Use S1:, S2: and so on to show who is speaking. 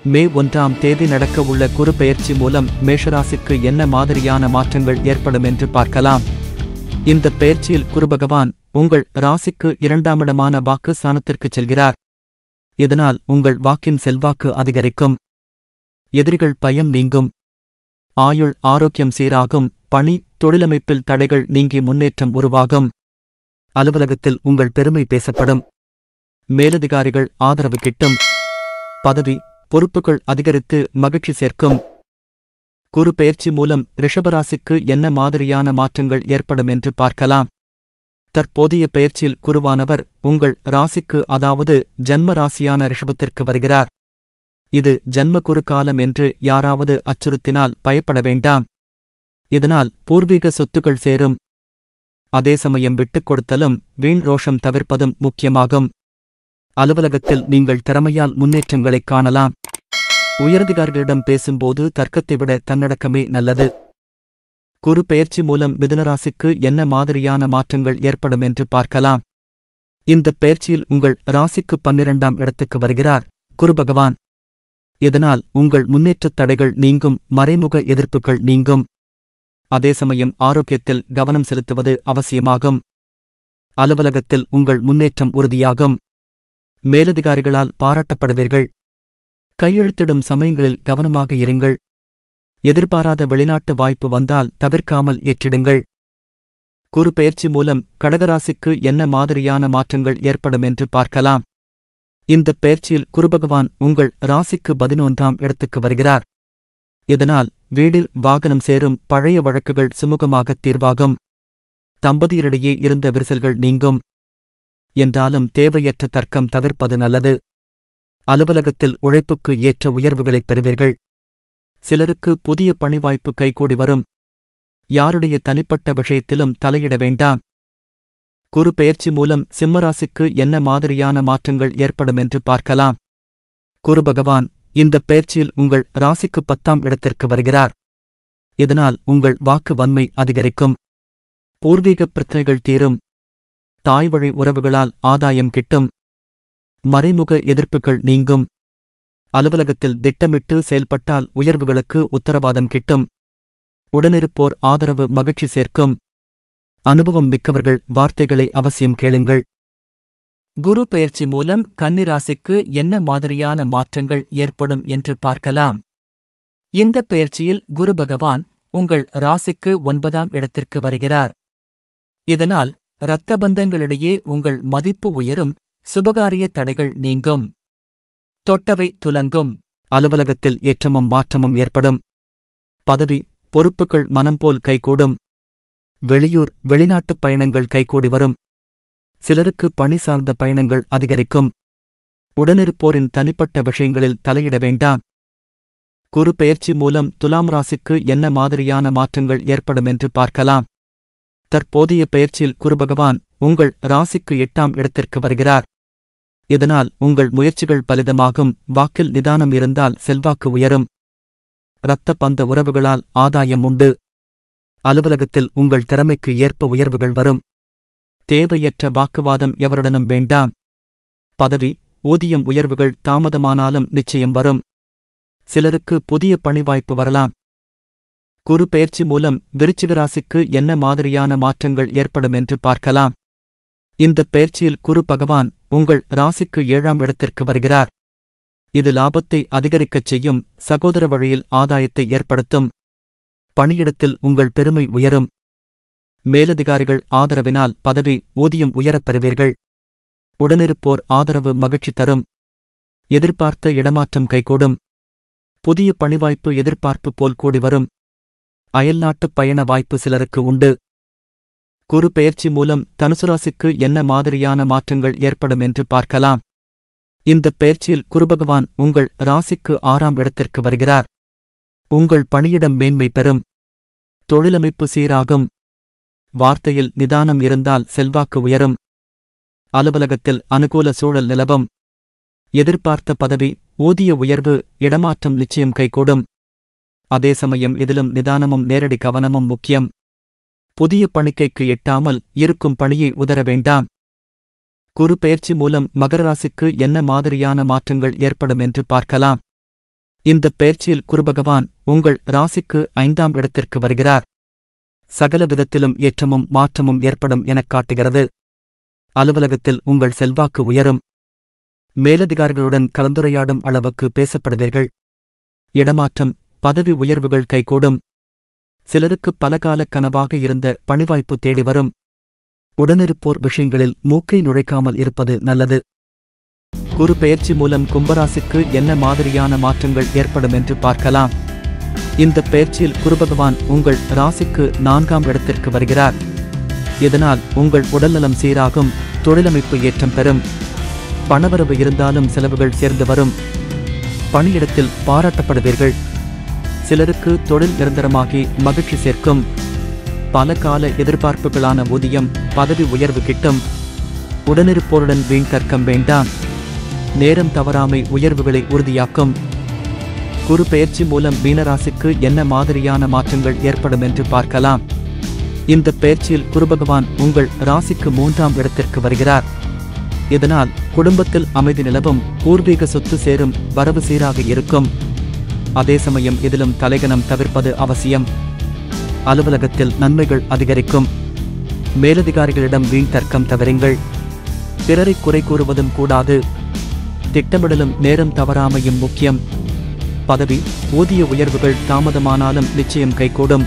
S1: மே 1ஆம் தேதி நடக்கவுள்ள குரு பெயர்ச்சி மூலம் மேஷராசிக்கு என்ன மாதிரியான மாற்றங்கள் ஏற்படும் என்று பார்க்கலாம். இந்த பெயர்ச்சியில் குரு பகவான் உங்கள் ராசிக்கு 2ஆம் இடமான வாக்கு ஸ்தானத்திற்குச் செல்கிறார். இதனால் உங்கள் வாக்கின் செல்வாக்கு அதிகரிக்கும். எதிரிகள் பயம் நீங்கும். ஆயுள் ஆரோக்கியம் சீராகும். பணி தொழிலமைப்பில் தடைகள் நீங்கி முன்னேற்றம் உருவாகும். அலுவலகத்தில் உங்கள் பெருமை பேசப்படும். மேலதிகாரிகள் ஆதரவு கிட்டும். பதவி பொறுப்புகள் அதிகரித்து மகிழ்ச்சி சேர்க்கும். குரு பெயர்ச்சி மூலம் ரிஷபராசிக்கு என்ன மாதிரியான மாற்றங்கள் ஏற்படும் என்று பார்க்கலாம். தற்போதைய பெயர்ச்சியில் குருவானவர் உங்கள் ராசிக்கு, அதாவது ஜன்ம ராசியான ரிஷபத்திற்கு வருகிறார். இது ஜன்ம குரு காலம் என்று யாராவது அச்சுறுத்தினால் பயப்பட வேண்டாம். இதனால் பூர்வீக சொத்துக்கள் சேரும். அதே சமயம் விட்டுக் கொடுத்தலும் வீண் ரோஷம் தவிர்ப்பதும் முக்கியமாகும். அலுவலகத்தில் நீங்கள் திறமையால் முன்னேற்றங்களைக் காணலாம். உயரதிகாரிகளிடம் பேசும்போது தர்க்கத்தை விட தன்னடக்கமே நல்லது. குரு பெயர்ச்சி மூலம் மிதுனராசிக்கு என்ன மாதிரியான மாற்றங்கள் ஏற்படும் என்று பார்க்கலாம். இந்த பெயர்ச்சியில் உங்கள் ராசிக்கு 12ஆம் இடத்துக்கு வருகிறார் குரு பகவான். இதனால் உங்கள் முன்னேற்றத் தடைகள் நீங்கும். மறைமுக எதிர்ப்புகள் நீங்கும். அதே சமயம் ஆரோக்கியத்தில் கவனம் செலுத்துவது அவசியமாகும். அலுவலகத்தில் உங்கள் முன்னேற்றம் உறுதியாகும். மேலதிகாரிகளால் பாராட்டப்படுவீர்கள். கையெழுத்திடும் சமயங்களில் கவனமாக இருங்கள். எதிர்பாராத வெளிநாட்டு வாய்ப்பு வந்தால் தவிர்க்காமல் ஏற்றிடுங்கள். குரு பெயர்ச்சி மூலம் கடகராசிக்கு என்ன மாதிரியான மாற்றங்கள் ஏற்படும் என்று பார்க்கலாம். இந்த பெயர்ச்சியில் குருபகவான் உங்கள் ராசிக்கு 11ஆம் இடத்துக்கு வருகிறார். இதனால் வீடில் வாகனம் சேரும். பழைய வழக்குகள் சுமூகமாகத் தீர்வாகும். தம்பதியரிடையே இருந்த விரிசல்கள் நீங்கும். என்றாலும் தேவையற்ற தர்க்கம் தவிர்ப்பது நல்லது. அலுவலகத்தில் உழைப்புக்கு ஏற்ற உயர்வுகளைப் பெறுவீர்கள். சிலருக்கு புதிய பணிவாய்ப்பு கைகூடி வரும். யாருடைய தனிப்பட்ட விஷயத்திலும் தலையிட வேண்டாம். குரு பெயர்ச்சி மூலம் சிம்மராசிக்கு என்ன மாதிரியான மாற்றங்கள் ஏற்படும் என்று பார்க்கலாம். குரு பகவான் இந்த பெயர்ச்சியில் உங்கள் ராசிக்கு 10ஆம் இடத்திற்கு வருகிறார். இதனால் உங்கள் வாக்கு வன்மை அதிகரிக்கும். பூர்வீக பிரச்சனைகள் தீரும். தாய்வழி உறவுகளால் ஆதாயம் கிட்டும். மறைமுக எதிர்ப்புகள் நீங்கும். அலுவலகத்தில் திட்டமிட்டு செயல்பட்டால் உயர்வுகளுக்கு உத்தரவாதம் கிட்டும். உடனிருப்போர் ஆதரவு மகிழ்ச்சி சேர்க்கும். அனுபவம் மிக்கவர்கள் வார்த்தைகளை அவசியம் கேளுங்கள். குரு பெயர்ச்சி மூலம் கன்னிராசிக்கு என்ன மாதிரியான மாற்றங்கள் ஏற்படும் என்று பார்க்கலாம். இந்த பெயர்ச்சியில் குரு பகவான் உங்கள் ராசிக்கு 9ஆம் இடத்திற்கு வருகிறார். இதனால் இரத்த பந்தங்களிடையே உங்கள் மதிப்பு உயரும். சுபகாரிய தடைகள் நீங்கும். தொட்டவை துலங்கும். அலுவலகத்தில் ஏற்றமும் மாற்றமும் ஏற்படும். பதவி பொறுப்புகள் மனம்போல் கைகூடும். வெளியூர் வெளிநாட்டுப் பயணங்கள் கைகூடி வரும். சிலருக்கு பணி சார்ந்த பயணங்கள் அதிகரிக்கும். உடனிருப்போரின் தனிப்பட்ட விஷயங்களில் தலையிட வேண்டாம். குரு பெயர்ச்சி மூலம் துலாம் ராசிக்கு என்ன மாதிரியான மாற்றங்கள் ஏற்படும் என்று பார்க்கலாம். தற்போதைய பெயர்ச்சியில் குருபகவான் உங்கள் ராசிக்கு 8ஆம் இடத்திற்கு வருகிறார். இதனால் உங்கள் முயற்சிகள் பலிதமாகும். வாக்கில் நிதானம் இருந்தால் செல்வாக்கு உயரும். இரத்த பந்த உறவுகளால் ஆதாயம் உண்டு. அலுவலகத்தில் உங்கள் திறமைக்கு ஏற்ப உயர்வுகள் வரும். தேவையற்ற வாக்குவாதம் எவருடனும் வேண்டாம். பதவி ஊதியம் உயர்வுகள் தாமதமானாலும் நிச்சயம் வரும். சிலருக்கு புதிய பணிவாய்ப்பு வரலாம். குரு பெயர்ச்சி மூலம் விருச்சிக ராசிக்கு என்ன மாதிரியான மாற்றங்கள் ஏற்படும் என்று பார்க்கலாம். இந்த பெயர்ச்சியில் குரு பகவான் உங்கள் ராசிக்கு 7ஆம் இடத்திற்கு வருகிறார். இது லாபத்தை அதிகரிக்கச் செய்யும். சகோதர வழியில் ஆதாயத்தை ஏற்படுத்தும். பணியிடத்தில் உங்கள் பெருமை உயரும். மேலதிகாரிகள் ஆதரவினால் பதவி ஊதியம் உயரப் பெறுவீர்கள். உடனிருப்போர் ஆதரவு மகிழ்ச்சி தரும். எதிர்பார்த்த இடமாற்றம் கைகூடும். புதிய பணிவாய்ப்பு எதிர்பார்ப்பு போல் கூடி வரும். அயல்நாட்டுப் பயண வாய்ப்பு சிலருக்கு உண்டு. குரு பெயர்ச்சி மூலம் தனுசுராசிக்கு என்ன மாதிரியான மாற்றங்கள் ஏற்படும் என்று பார்க்கலாம். இந்த பெயர்ச்சியில் குருபகவான் உங்கள் ராசிக்கு 6ஆம் இடத்திற்கு வருகிறார். உங்கள் பணியிடம் மேன்மை பெறும். தொழிலமைப்பு சீராகும். வார்த்தையில் நிதானம் இருந்தால் செல்வாக்கு உயரும். அலுவலகத்தில் அனுகூல சூழல் நிலவும். எதிர்பார்த்த பதவி ஊதிய உயர்வு இடமாற்றம் நிச்சயம் கைகூடும். அதே சமயம் இதிலும் நிதானமும் நேரடி கவனமும் முக்கியம். புதிய பணிக்கைக்கு எட்டாமல் இருக்கும் பணியை உதற வேண்டாம். குரு பெயர்ச்சி மூலம் மகர ராசிக்கு என்ன மாதிரியான மாற்றங்கள் ஏற்படும் என்று பார்க்கலாம். இந்த பெயர்ச்சியில் குருபகவான் உங்கள் ராசிக்கு 5ஆம் இடத்திற்கு வருகிறார். சகல விதத்திலும் ஏற்றமும் மாற்றமும் ஏற்படும் எனக் காட்டுகிறது. அலுவலகத்தில் உங்கள் செல்வாக்கு உயரும். மேலதிகாரிகளுடன் கலந்துரையாடும் அளவுக்கு பேசப்படுவீர்கள். இடமாற்றம், பதவி உயர்வுகள் கைகூடும். சிலருக்கு பலகால கனவாக இருந்த பணிவாய்ப்பு தேடி வரும். உடனிருப்போர் விஷயங்களில் மூக்கை நுழைக்காமல் இருப்பது நல்லது. குரு பெயர்ச்சி மூலம் கும்பராசிக்கு என்ன மாதிரியான மாற்றங்கள் ஏற்படும் என்று பார்க்கலாம். இந்த பெயர்ச்சியில் குருபகவான் உங்கள் ராசிக்கு 4ஆம் இடத்திற்கு வருகிறார். இதனால் உங்கள் உடல்நலம் சீராகும். தொழிலமைப்பு ஏற்றம் பெறும். பணவரவு இருந்தாலும் செலவுகள் சேர்ந்து வரும். பணியிடத்தில் பாராட்டப்படுவீர்கள். சிலருக்கு தொழில் நிரந்தரமாகி மகிழ்ச்சி சேர்க்கும். பல கால எதிர்பார்ப்புகளான ஊதியம், பதவி உயர்வு கிட்டும். உடனிருப்போருடன் வீண் தர்க்கம் வேண்டாம். நேரம் தவறாமை உயர்வுகளை உறுதியாக்கும். குரு பெயர்ச்சி மூலம் மீனராசிக்கு என்ன மாதிரியான மாற்றங்கள் ஏற்படும் என்று பார்க்கலாம். இந்த பெயர்ச்சியில் குருபகவான் உங்கள் ராசிக்கு 3ஆம் இடத்திற்கு வருகிறார். இதனால் குடும்பத்தில் அமைதி நிலவும். பூர்வீக சொத்து சேரும். வரவு சீராக இருக்கும். அதே சமயம் இதிலும் தலைகனம் தவிர்ப்பது அவசியம். அலுவலகத்தில் நன்மைகள் அதிகரிக்கும். மேலதிகாரிகளிடம் வீண் தர்க்கம் தவிருங்கள். பிறரை குறை கூறுவதும் கூடாது. திட்டமிடலும் நேரம் தவறாமையும் முக்கியம். பதவி, ஊதிய உயர்வுகள் தாமதமானாலும் நிச்சயம் கைகூடும்.